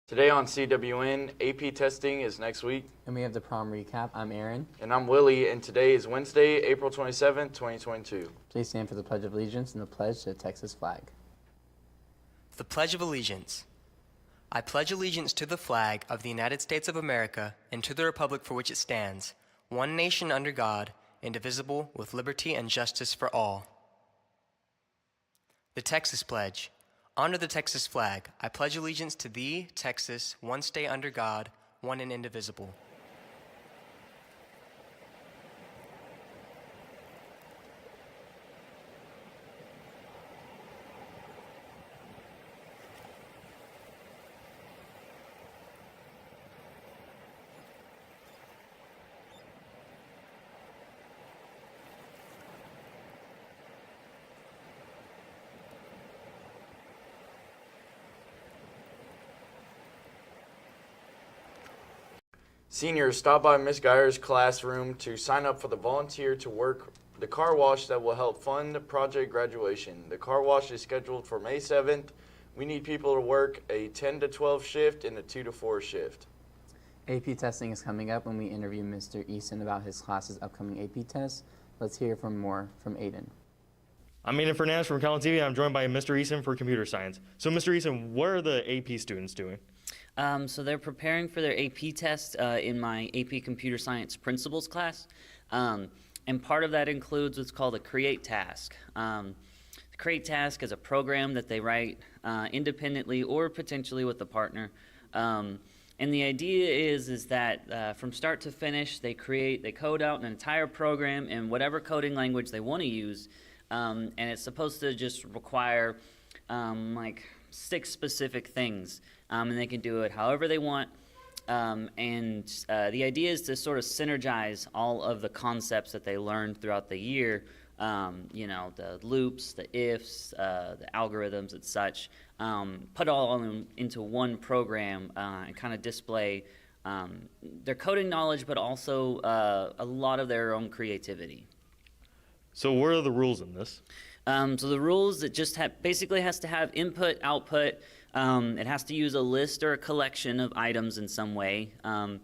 Today on CWN, AP testing is next week. And we have the prom recap. I'm Aaron. And I'm Willie, and today is Wednesday, April 27th, 2022. Please stand for the Pledge of Allegiance and the pledge to the Texas flag. The Pledge of Allegiance. I pledge allegiance to the flag of the United States of America and to the republic for which it stands, one nation under God, indivisible, with liberty and justice for all. The Texas Pledge. Under the Texas flag, I pledge allegiance to thee, Texas, one state under God, one and indivisible. Seniors, stop by Ms. Geyer's classroom to sign up for the volunteer to work the car wash that will help fund project graduation. The car wash is scheduled for May 7th. We need people to work a 10 to 12 shift and a 2 to 4 shift. AP testing is coming up when we interview Mr. Eason about his class's upcoming AP tests. Let's hear more from Aiden. I'm Aiden Fernandez from Calallen TV. I'm joined by Mr. Eason for computer science. So Mr. Eason, what are the AP students doing? So they're preparing for their AP test in my AP Computer Science Principles class. And part of that includes what's called a Create task. The Create task is a program that they write independently or potentially with a partner. And the idea is that from start to finish, they code out an entire program in whatever coding language they want to use. And it's supposed to just require like 6 specific things. And they can do it however they want. And the idea is to sort of synergize all of the concepts that they learned throughout the year, you know, the loops, the ifs, the algorithms and such, put all into one program and kind of display their coding knowledge, but also a lot of their own creativity. So what are the rules in this? So the rules, it just basically has to have input, output. It has to use a list or a collection of items in some way. And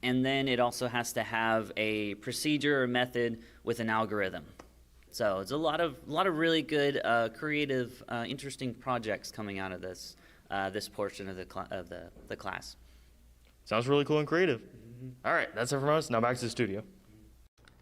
then it also has to have a procedure or method with an algorithm. So it's a lot of really good, creative, interesting projects coming out of this portion of the class. Sounds really cool and creative. All right, that's it from us. Now back to the studio.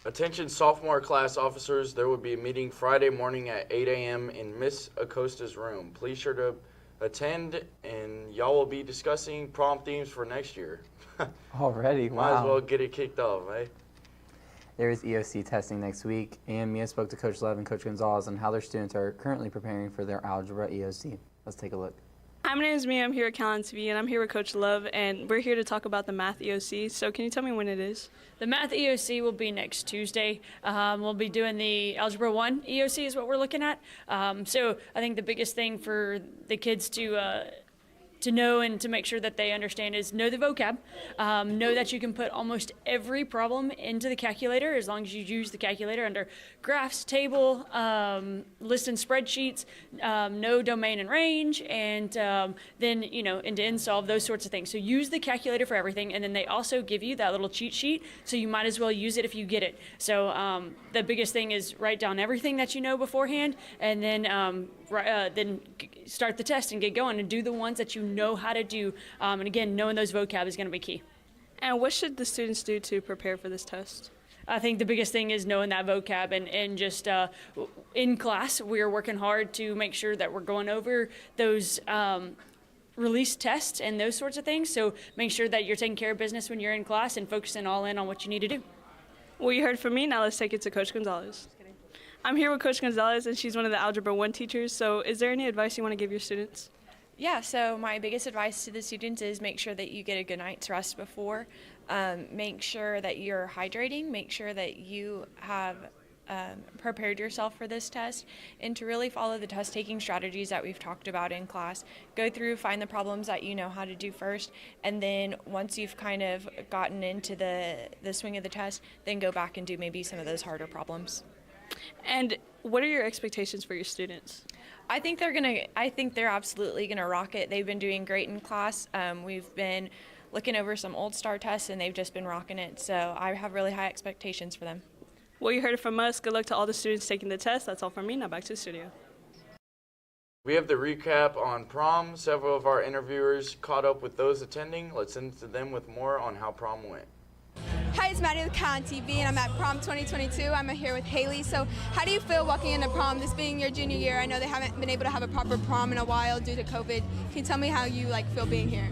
Attention sophomore class officers, there will be a meeting Friday morning at 8 a.m. in Miss Acosta's room. Please sure to attend, and y'all will be discussing prom themes for next year. Already, wow. Might as well get it kicked off, eh? There is EOC testing next week, and Mia spoke to Coach Love and Coach Gonzalez on how their students are currently preparing for their algebra EOC. Let's take a look. Hi, my name is Mia. I'm here at Calallen TV, and I'm here with Coach Love, and we're here to talk about the math EOC. So can you tell me when it is? The math EOC will be next Tuesday. We'll be doing the Algebra 1 EOC is what we're looking at. So I think the biggest thing for the kids to know and to make sure that they understand is know the vocab. Know that you can put almost every problem into the calculator as long as you use the calculator under graphs, table, list and spreadsheets, know domain and range, and then, you know, end-to-end solve, those sorts of things. So use the calculator for everything, and then they also give you that little cheat sheet, so you might as well use it if you get it. So the biggest thing is write down everything that you know beforehand, and then start the test and get going and do the ones that you know how to do. And again, knowing those vocab is going to be key. And what should the students do to prepare for this test? I think the biggest thing is knowing that vocab, and just in class, we're working hard to make sure that we're going over those release tests and those sorts of things. So make sure that you're taking care of business when you're in class and focusing all in on what you need to do. Well, you heard from me. Now let's take it to Coach Gonzalez. I'm here with Coach Gonzalez, and she's one of the Algebra 1 teachers. So is there any advice you want to give your students? Yeah, so my biggest advice to the students is make sure that you get a good night's rest before. Make sure that you're hydrating. Make sure that you have prepared yourself for this test, and to really follow the test taking strategies that we've talked about in class. Go through, find the problems that you know how to do first, and then once you've kind of gotten into the swing of the test, then go back and do maybe some of those harder problems. And what are your expectations for your students? I think they're absolutely gonna rock it. They've been doing great in class. We've been looking over some old STAR tests, and they've just been rocking it. So I have really high expectations for them. Well, you heard it from us. Good luck to all the students taking the test. That's all from me. Now back to the studio. We have the recap on prom. Several of our interviewers caught up with those attending. Let's send it to them with more on how prom went. Hi, it's Maddie with Calallen TV, and I'm at Prom 2022. I'm here with Haley. So how do you feel walking into prom, this being your junior year? I know they haven't been able to have a proper prom in a while due to COVID. Can you tell me how you feel being here?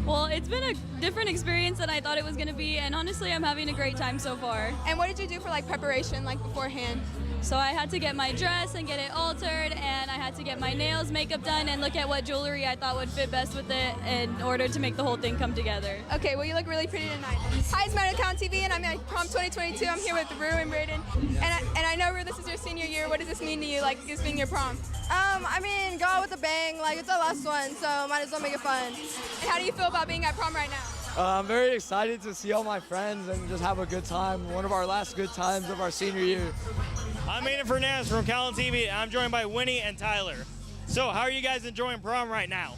Well, it's been a different experience than I thought it was going to be, and honestly, I'm having a great time so far. And what did you do for preparation, beforehand? So I had to get my dress and get it altered, and I had to get my nails, makeup done, and look at what jewelry I thought would fit best with it in order to make the whole thing come together. Okay, well, you look really pretty tonight. Hi, it's Maddie with Calallen TV, and I'm at Prom 2022. I'm here with Rue and Braden. And I know, Rue, this is your senior year. What does this mean to you, this being your prom? Go out with a bang. It's our last one, so might as well make it fun. And how do you feel about being at prom right now? I'm very excited to see all my friends and just have a good time. One of our last good times of our senior year. I'm Aiden Fernandez from Calallen TV, and I'm joined by Winnie and Tyler. So how are you guys enjoying prom right now?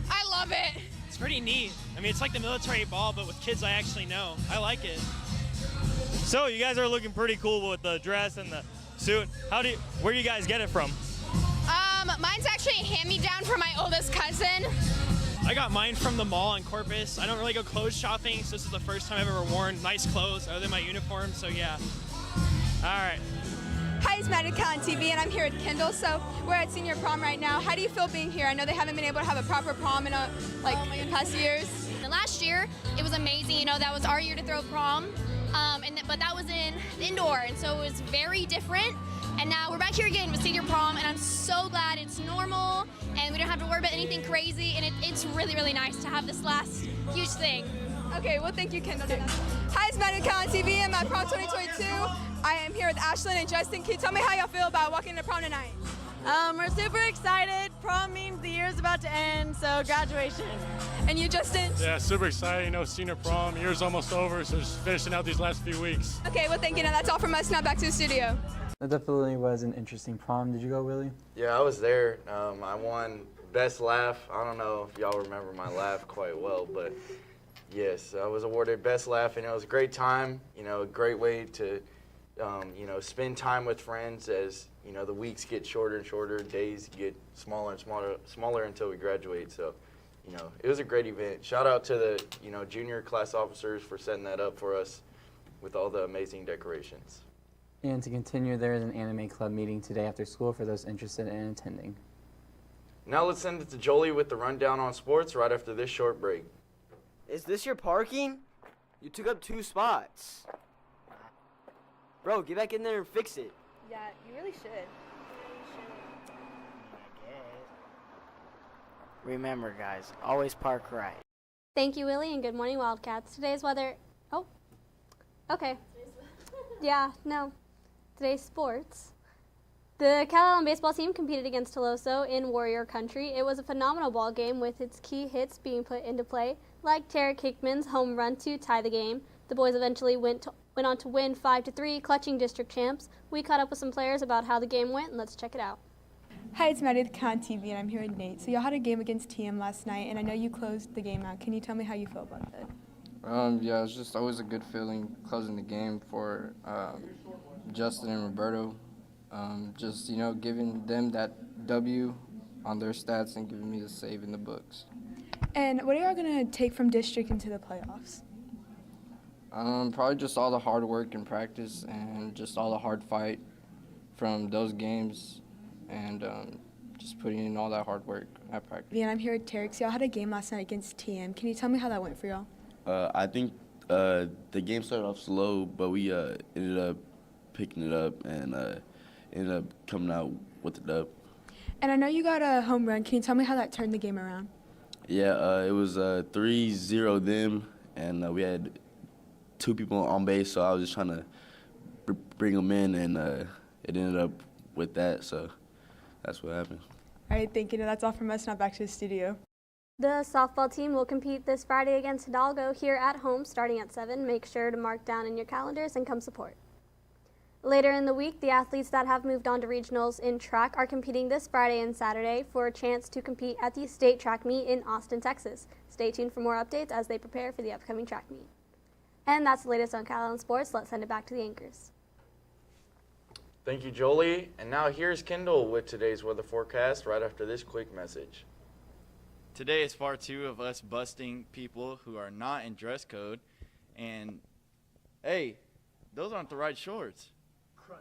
I love it. It's pretty neat. It's like the military ball, but with kids I actually know. I like it. So you guys are looking pretty cool with the dress and the suit. Where do you guys get it from? Mine's actually a hand-me-down from my oldest cousin. I got mine from the mall in Corpus. I don't really go clothes shopping, so this is the first time I've ever worn nice clothes other than my uniform, so yeah. All right. Hi, it's Maddie with Calallen TV, and I'm here with Kendall. So we're at senior prom right now. How do you feel being here? I know they haven't been able to have a proper prom in in past years. Last year, it was amazing. That was our year to throw prom, but that was in indoor, and so it was very different. And now we're back here again with senior prom, and I'm so glad it's normal, and we don't have to worry about anything crazy, and it's really, really nice to have this last huge thing. Okay, well, thank you, Kendall. Hi, it's Maddie with Calallen TV, and I'm at Prom 2022. I am here with Ashlyn and Justin. Can you tell me how y'all feel about walking into prom tonight? We're super excited. Prom means the year's about to end, so graduation. And you, Justin? Yeah, super excited. Senior prom, year's almost over, so just finishing out these last few weeks. Okay, well, thank you. Now that's all from us. Now back to the studio. That definitely was an interesting prom. Did you go, Willie? Yeah, I was there. I won best laugh. I don't know if y'all remember my laugh quite well, but yes, I was awarded best laugh, and it was a great time. A great way to, spend time with friends as the weeks get shorter and shorter, days get smaller and smaller until we graduate. So, it was a great event. Shout out to the junior class officers for setting that up for us with all the amazing decorations. And to continue, there is an anime club meeting today after school for those interested in attending. Now let's send it to Jolie with the rundown on sports right after this short break. Is this your parking? You took up 2 spots. Bro, get back in there and fix it. Yeah, you really should. Remember, guys, always park right. Thank you, Willie, and good morning, Wildcats. Today's weather... Oh, okay. Yeah, no. Today's sports. The Calallen baseball team competed against Toloso in Warrior Country. It was a phenomenal ball game with its key hits being put into play, like Tarek Hickman's home run to tie the game. The boys eventually went on to win 5-3, clutching district champs. We caught up with some players about how the game went, and let's check it out. Hi, it's Maddie with Calallen TV, and I'm here with Nate. So y'all had a game against TM last night, and I know you closed the game out. Can you tell me how you feel about that? Yeah, it's just always a good feeling closing the game for Justin and Roberto. Just, giving them that W on their stats and giving me the save in the books. And what are y'all going to take from district into the playoffs? Probably just all the hard work and practice and just all the hard fight from those games and just putting in all that hard work at practice. Yeah, and I'm here with Tarek. So y'all had a game last night against TM. Can you tell me how that went for y'all? I think the game started off slow, but we ended up picking it up and ended up coming out with the dub. And I know you got a home run. Can you tell me how that turned the game around? Yeah, it was 3-0 them, and we had 2 people on base, so I was just trying to bring them in, and it ended up with that. So that's what happened. All right, thank you. That's all from us. Now back to the studio. The softball team will compete this Friday against Hidalgo here at home starting at 7. Make sure to mark down in your calendars and come support. Later in the week, the athletes that have moved on to regionals in track are competing this Friday and Saturday for a chance to compete at the state track meet in Austin, Texas. Stay tuned for more updates as they prepare for the upcoming track meet. And that's the latest on Calallen Sports. Let's send it back to the anchors. Thank you, Jolie. And now here's Kendall with today's weather forecast right after this quick message. Today is part 2 of us busting people who are not in dress code. And, hey, those aren't the right shorts.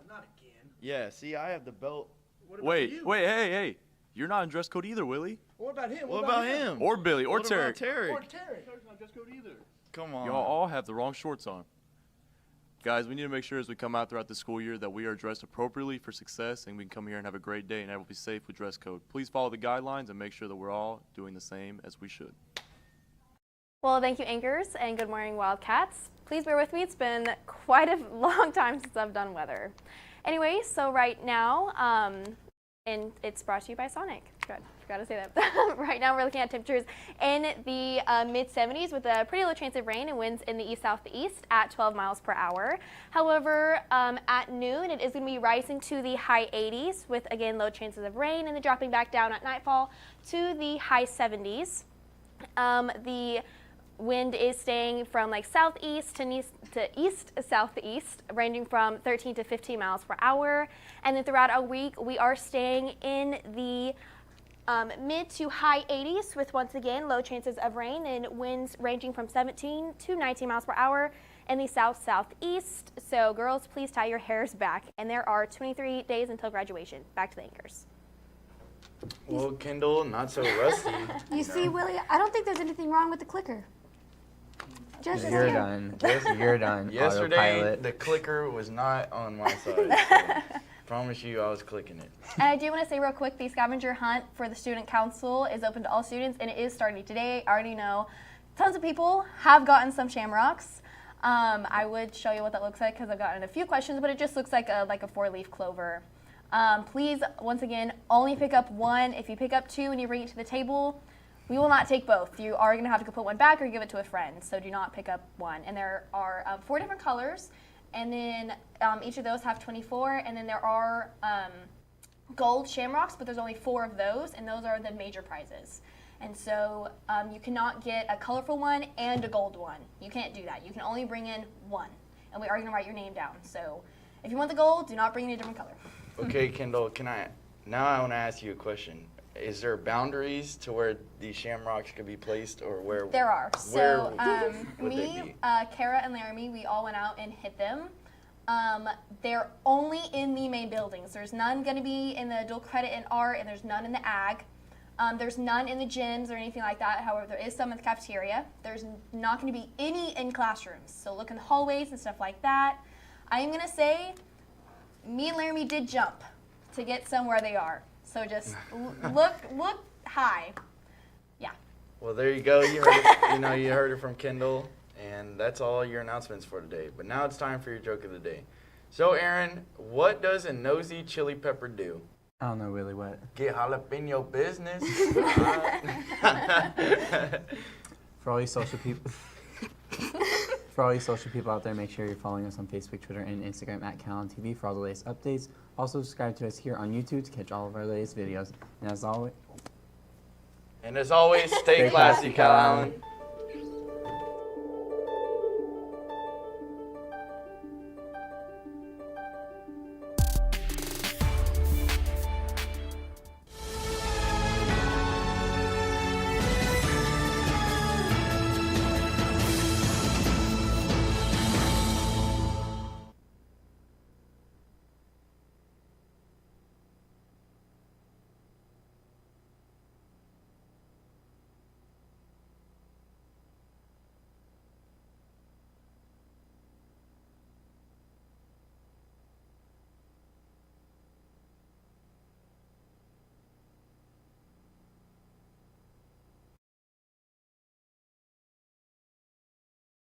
Not again. Yeah, see, I have the belt. Wait, hey. You're not in dress code either, Willie. What about him? What about him? Or Billy, or What Tarek. about Tarek? Or Tarek. Tarek's not in dress code either. Come on. Y'all all have the wrong shorts on. Guys, we need to make sure as we come out throughout the school year that we are dressed appropriately for success and we can come here and have a great day and everyone will be safe with dress code. Please follow the guidelines and make sure that we're all doing the same as we should. Well, thank you, anchors, and good morning, Wildcats. Please bear with me. It's been quite a long time since I've done weather. Anyway, so right now, and it's brought to you by Sonic. Forgot to say that. Right now, we're looking at temperatures in the mid-70s with a pretty low chance of rain and winds in the east-southeast at 12 miles per hour. However, at noon, it is going to be rising to the high 80s with, again, low chances of rain and then dropping back down at nightfall to the high 70s. The wind is staying from like southeast to east-southeast, ranging from 13 to 15 miles per hour. And then throughout our week, we are staying in the mid to high 80s with, once again, low chances of rain and winds ranging from 17 to 19 miles per hour in the south-southeast. So girls, please tie your hairs back. And there are 23 days until graduation. Back to the anchors. Well, Kendall, not so rusty. You see, Willie, I don't think there's anything wrong with the clicker. Just You're done. You're done. Yesterday, Autopilot. the clicker was not on my side. So promise you I was clicking it. And I do want to say real quick, the scavenger hunt for the student council is open to all students, and it is starting today. I already know tons of people have gotten some shamrocks. I would show you what that looks like because I've gotten a few questions, but it just looks like a 4-leaf clover. Please, once again, only pick up one. If you pick up two and you bring it to the table, we will not take both. You are going to have to put one back or give it to a friend, so do not pick up one. And there are 4 different colors, and then each of those have 24, and then there are gold shamrocks, but there's only 4 of those, and those are the major prizes. And so you cannot get a colorful one and a gold one. You can't do that. You can only bring in one, and we are going to write your name down. So if you want the gold, do not bring in a different color. Okay, Kendall, now I want to ask you a question. Is there boundaries to where these shamrocks could be placed, or where? There are. Where So would they me, be? Kara, and Laramie, we all went out and hit them. They're only in the main buildings. There's none going to be in the dual credit and art, and there's none in the ag. There's none in the gyms or anything like that. However, there is some in the cafeteria. There's not going to be any in classrooms. So look in the hallways and stuff like that. I am going to say me and Laramie did jump to get some where they are. So just look high. Yeah. Well, there you go. You heard, you heard it from Kendall, and that's all your announcements for today. But now it's time for your joke of the day. So, Aaron, what does a nosy chili pepper do? I don't know, Willie, what? Get jalapeno business. For all you social people. For all you social people out there, make sure you're following us on Facebook, Twitter, and Instagram at CalallenTV for all the latest updates. Also, subscribe to us here on YouTube to catch all of our latest videos. And as always, stay classy, Calallen.